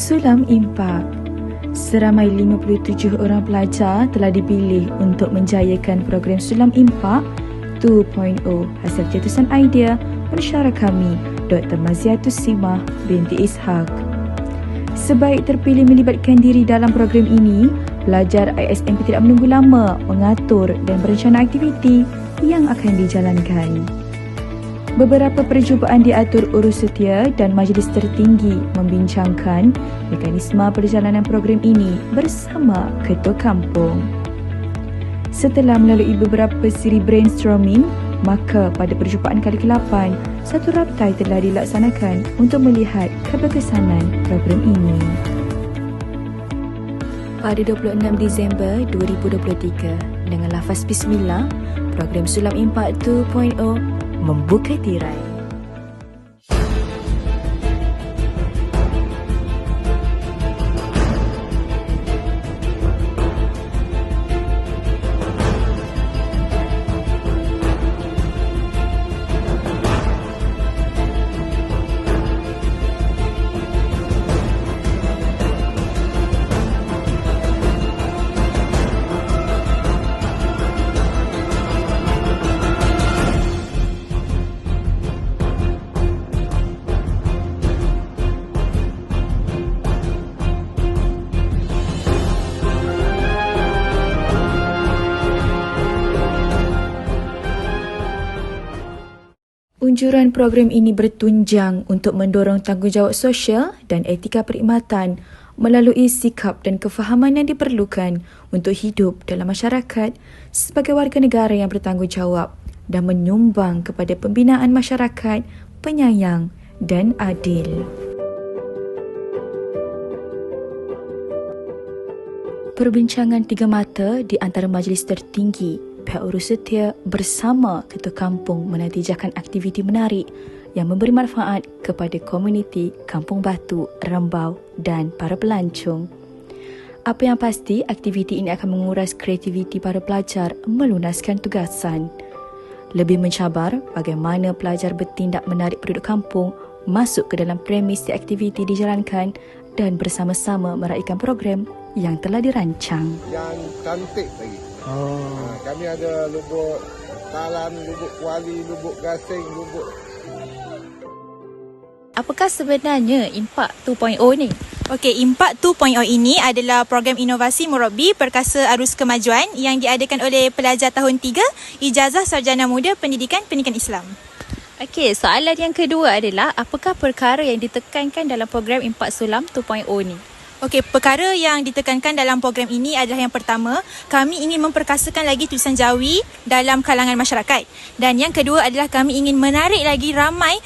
Sulam Impak. Seramai 57 orang pelajar telah dipilih untuk menjayakan program Sulam Impak 2.0 hasil cetusan idea pensyarah kami Dr. Maziatus Simah binti Ishak. Sebaik terpilih melibatkan diri dalam program ini, pelajar ISMP tidak menunggu lama mengatur dan berencana aktiviti yang akan dijalankan. Beberapa perjumpaan diatur urus setia dan majlis tertinggi membincangkan mekanisme perjalanan program ini bersama ketua kampung. Setelah melalui beberapa siri brainstorming, maka pada perjumpaan kali ke-8, satu raptai telah dilaksanakan untuk melihat keberkesanan program ini. Pada 26 Disember 2023, dengan lafaz Bismillah, program Sulam Impak 2.0 membuka tirai. Unjuran program ini bertunjang untuk mendorong tanggungjawab sosial dan etika perkhidmatan melalui sikap dan kefahaman yang diperlukan untuk hidup dalam masyarakat sebagai warga negara yang bertanggungjawab dan menyumbang kepada pembinaan masyarakat penyayang dan adil. Perbincangan tiga mata di antara majlis tertinggi, pihak urus setia bersama ketua kampung menatijahkan aktiviti menarik yang memberi manfaat kepada komuniti Kampung Batu, Rembau dan para pelancong. Apa yang pasti, aktiviti ini akan menguras kreativiti para pelajar melunaskan tugasan. Lebih mencabar bagaimana pelajar bertindak menarik penduduk kampung masuk ke dalam premis aktiviti dijalankan dan bersama-sama meraihkan program yang telah dirancang. Yang cantik lagi. Kami ada lubuk talan, lubuk kuali, lubuk gasing, lubuk. Apakah sebenarnya Impak 2.0 ni? Okey, Impak 2.0 ini adalah program inovasi Murabi Perkasa Arus Kemajuan yang diadakan oleh pelajar tahun 3 Ijazah Sarjana Muda Pendidikan Islam. Okey, soalan yang kedua adalah apakah perkara yang ditekankan dalam program Impak Sulam 2.0 ni? Okey, perkara yang ditekankan dalam program ini adalah yang pertama, kami ingin memperkasakan lagi tulisan Jawi dalam kalangan masyarakat. Dan yang kedua adalah kami ingin menarik lagi ramai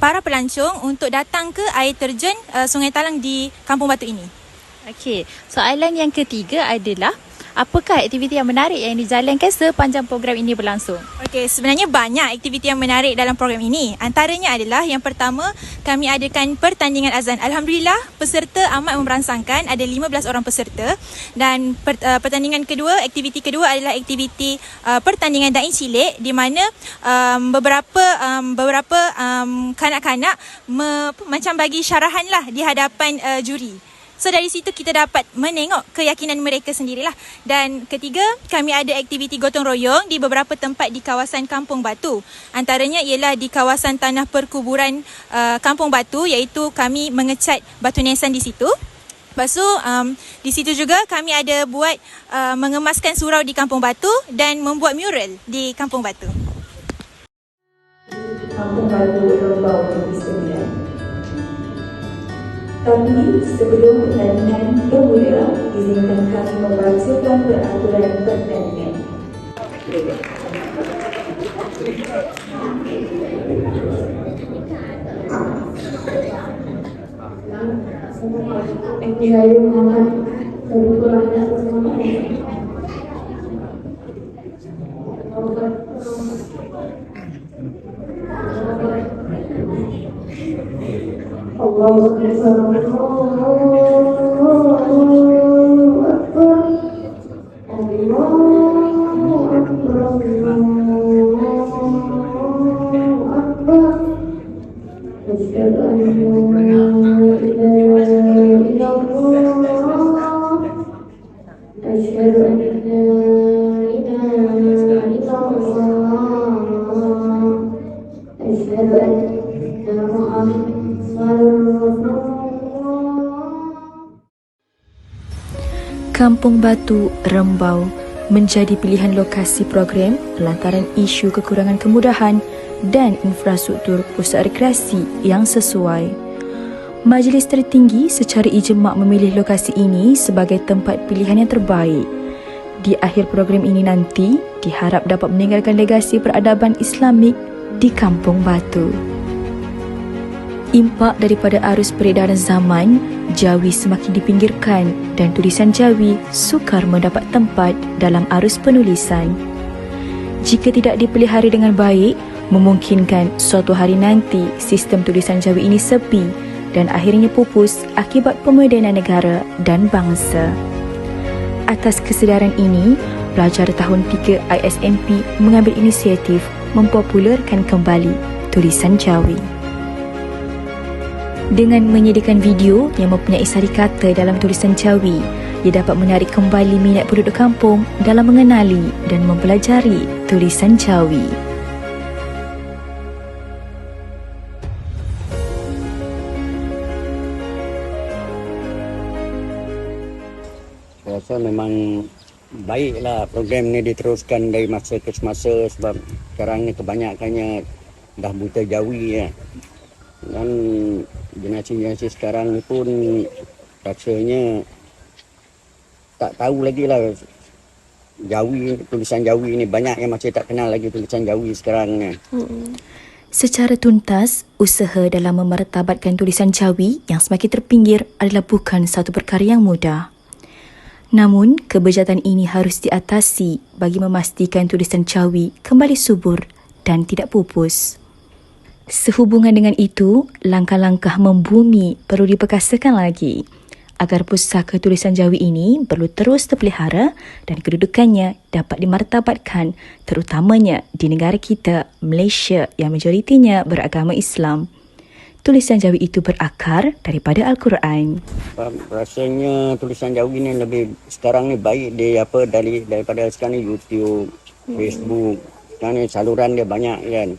para pelancong untuk datang ke air terjun Sungai Talang di Kampung Batu ini. Okey, soalan yang ketiga adalah apakah aktiviti yang menarik yang dijalankan sepanjang program ini berlangsung? Okey, sebenarnya banyak aktiviti yang menarik dalam program ini. Antaranya adalah yang pertama, kami adakan pertandingan azan. Alhamdulillah, peserta amat memberangsangkan, ada 15 orang peserta. Dan pertandingan kedua, aktiviti kedua adalah aktiviti pertandingan dain cilik di mana beberapa kanak-kanak macam bagi syarahan lah di hadapan juri. So dari situ kita dapat menengok keyakinan mereka sendirilah. Dan ketiga, kami ada aktiviti gotong royong di beberapa tempat di kawasan Kampung Batu. Antaranya ialah di kawasan tanah perkuburan Kampung Batu, iaitu kami mengecat batu nisan di situ. Lepas tu di situ juga kami ada buat mengemaskan surau di Kampung Batu dan membuat mural di Kampung Batu. Kampung Batu, Rembau dan Istimewa. Tapi sebelum pertandingan bermula, izinkan kami membacakan peraturan pertandingan. Saya Muhammad Allahu Akbar. Asyhadu an la ilaha Kampung Batu, Rembau menjadi pilihan lokasi program lantaran isu kekurangan kemudahan dan infrastruktur pusat rekreasi yang sesuai. Majlis tertinggi secara ijma' memilih lokasi ini sebagai tempat pilihan yang terbaik. Di akhir program ini nanti, diharap dapat meninggalkan legasi peradaban Islamik di Kampung Batu. Impak daripada arus peredaran zaman, Jawi semakin dipinggirkan dan tulisan Jawi sukar mendapat tempat dalam arus penulisan. Jika tidak dipelihara dengan baik, memungkinkan suatu hari nanti sistem tulisan Jawi ini sepi dan akhirnya pupus akibat pemodenan negara dan bangsa. Atas kesedaran ini, pelajar tahun 3 ISNP mengambil inisiatif mempopularkan kembali tulisan Jawi. Dengan menyediakan video yang mempunyai sari kata dalam tulisan Jawi, ia dapat menarik kembali minat penduduk kampung dalam mengenali dan mempelajari tulisan Jawi. Saya rasa memang baiklah program ni diteruskan dari masa ke semasa sebab sekarang ni kebanyakannya dah buta Jawi ya. Dan generasi sekarang ni pun rasanya tak tahu lagi lah Jawi, tulisan Jawi ni banyak yang masih tak kenal lagi tulisan Jawi sekarang ni. Secara tuntas, usaha dalam memartabatkan tulisan Jawi yang semakin terpinggir adalah bukan satu perkara yang mudah. Namun, kebejatan ini harus diatasi bagi memastikan tulisan Jawi kembali subur dan tidak pupus. Sehubungan dengan itu, langkah-langkah membumi perlu diperkasakan lagi agar pusaka tulisan Jawi ini perlu terus terpelihara dan kedudukannya dapat dimartabatkan terutamanya di negara kita, Malaysia yang majoritinya beragama Islam. Tulisan Jawi itu berakar daripada Al-Quran. Rasanya tulisan Jawi ni lebih sekarang ni baik daripada sekarang ni YouTube, Facebook. Sekarang ni saluran dia banyak kan.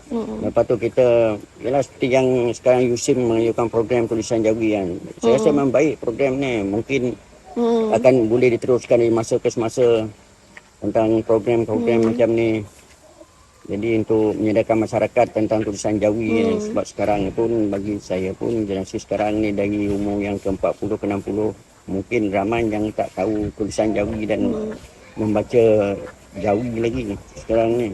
Lepas tu kita, ialah seperti yang sekarang USIM mengajukan program tulisan Jawi kan. Saya rasa memang baik program ni. Mungkin akan boleh diteruskan dari masa ke semasa tentang program-program macam ni. Jadi untuk menyediakan masyarakat tentang tulisan Jawi kan. Sebab sekarang ni pun bagi saya pun generasi sekarang ni dari umur yang ke-40 ke 60 mungkin ramai yang tak tahu tulisan Jawi dan membaca Jawi lagi sekarang ni.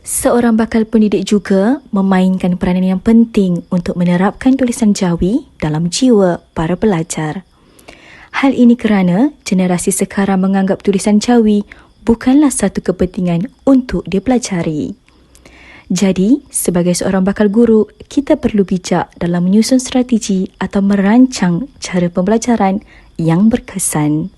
Seorang bakal pendidik juga memainkan peranan yang penting untuk menerapkan tulisan Jawi dalam jiwa para pelajar. Hal ini kerana generasi sekarang menganggap tulisan Jawi bukanlah satu kepentingan untuk dipelajari. Jadi, sebagai seorang bakal guru, kita perlu bijak dalam menyusun strategi atau merancang cara pembelajaran yang berkesan.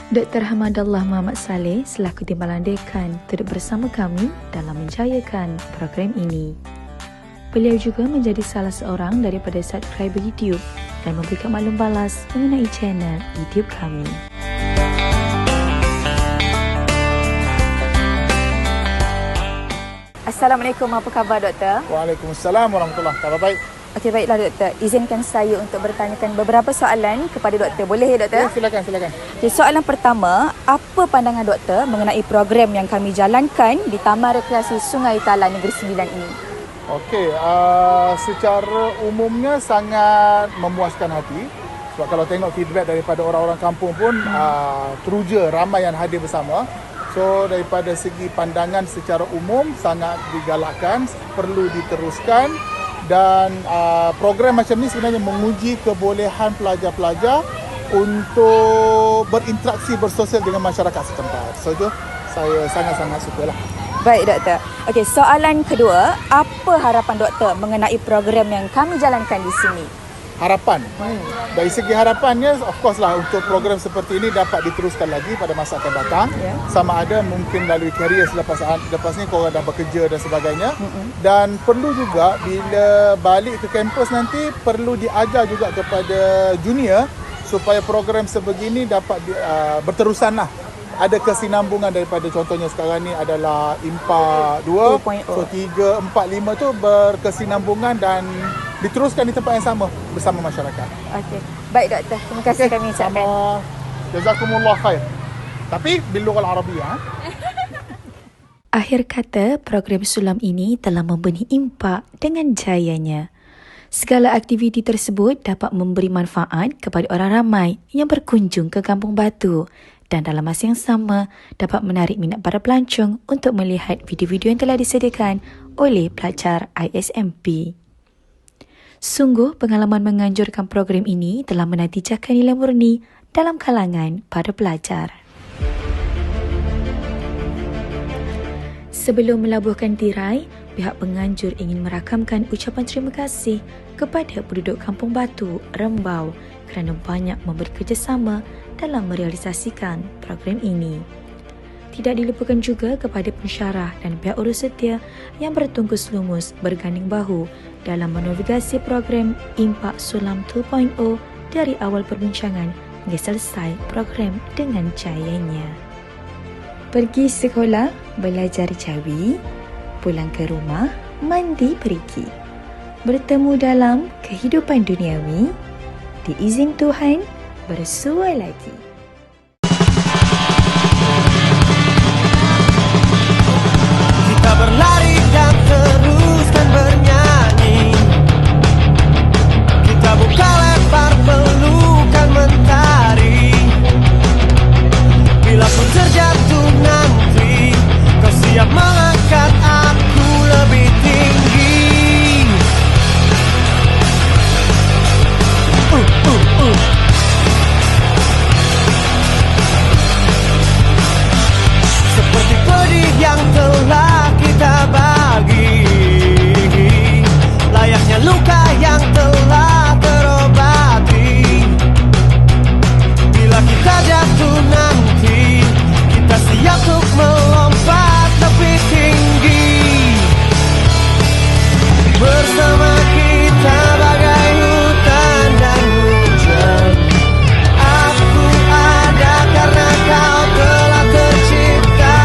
Dr. Hamadallah Muhammad Saleh selaku Timbalan Dekan turut bersama kami dalam menjayakan program ini. Beliau juga menjadi salah seorang daripada subscriber YouTube dan memberikan maklum balas mengenai channel YouTube kami. Assalamualaikum, apa khabar Doktor? Waalaikumsalam warahmatullahi wabarakatuh. Baik. Okey, baiklah Doktor. Izinkan saya untuk bertanyakan beberapa soalan kepada Doktor. Boleh ya Doktor? Ya, silakan. Okay, soalan pertama, apa pandangan Doktor mengenai program yang kami jalankan di Taman Rekreasi Sungai Talan Negeri Sembilan ini? Okey, secara umumnya sangat memuaskan hati. Sebab kalau tengok feedback daripada orang-orang kampung pun teruja ramai yang hadir bersama. So daripada segi pandangan secara umum sangat digalakkan, perlu diteruskan. Dan program macam ni sebenarnya menguji kebolehan pelajar-pelajar untuk berinteraksi bersosial dengan masyarakat setempat. So itu saya sangat-sangat sukalah. Baik Doktor. Okey, soalan kedua, apa harapan Doktor mengenai program yang kami jalankan di sini? Harapan. Dari segi harapannya, of course lah untuk program seperti ini dapat diteruskan lagi pada masa akan datang. Sama ada mungkin melalui karier lepas ni korang dah bekerja dan sebagainya. Dan perlu juga bila balik ke kampus nanti perlu diajar juga kepada junior supaya program sebegini dapat berterusan lah ada kesinambungan daripada contohnya sekarang ni adalah IMPA 2. 2.0. So 3, 4, 5 tu berkesinambungan dan diteruskan di tempat yang sama bersama masyarakat. Okey. Baik doktor, terima kasih kami ucapkan. Sama. Jazakumullah khair. Tapi bil lughah al-arabiyyah. Akhir kata, program sulam ini telah membeni impak dengan jayanya. Segala aktiviti tersebut dapat memberi manfaat kepada orang ramai yang berkunjung ke Kampung Batu dan dalam masa yang sama dapat menarik minat para pelancong untuk melihat video-video yang telah disediakan oleh pelajar ISMP. Sungguh pengalaman menganjurkan program ini telah menatijakan nilai murni dalam kalangan para pelajar. Sebelum melabuhkan tirai, pihak penganjur ingin merakamkan ucapan terima kasih kepada penduduk Kampung Batu, Rembau kerana banyak memberi kerjasama dalam merealisasikan program ini. Tidak dilupakan juga kepada pensyarah dan pihak urus setia yang bertungkus lumus berganding bahu dalam menavigasi program Impak Sulam 2.0 dari awal perbincangan hingga selesai program dengan jayanya. Pergi sekolah, belajar Jawi, pulang ke rumah, mandi perigi. Bertemu dalam kehidupan duniawi, diizin Tuhan, bersua lagi. Kita berlari dan teruskan bernyanyi. Kita buka lebar pelukan mentari. Bila pun terjatuh nanti, kau siap mengangkat aku lebih tinggi. Seperti pedih yang telah kita bagi, layaknya luka yang telah terobati. Bila kita jatuh nanti, kita siap untuk melompat lebih tinggi. Bersama kita bagai hutan dan hujan. Aku ada karena kau telah tercipta.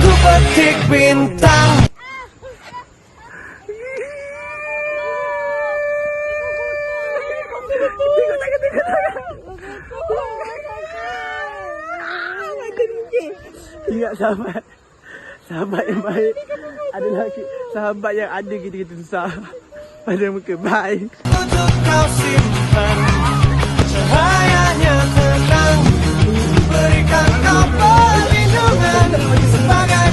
Ku petik bintang. Ingat sahabat. Sahabat yang baik adalah sahabat yang ada kita susah pada muka. Bye. Untuk kau simpan, cahayanya tenang, berikan kau perlindungan sebagai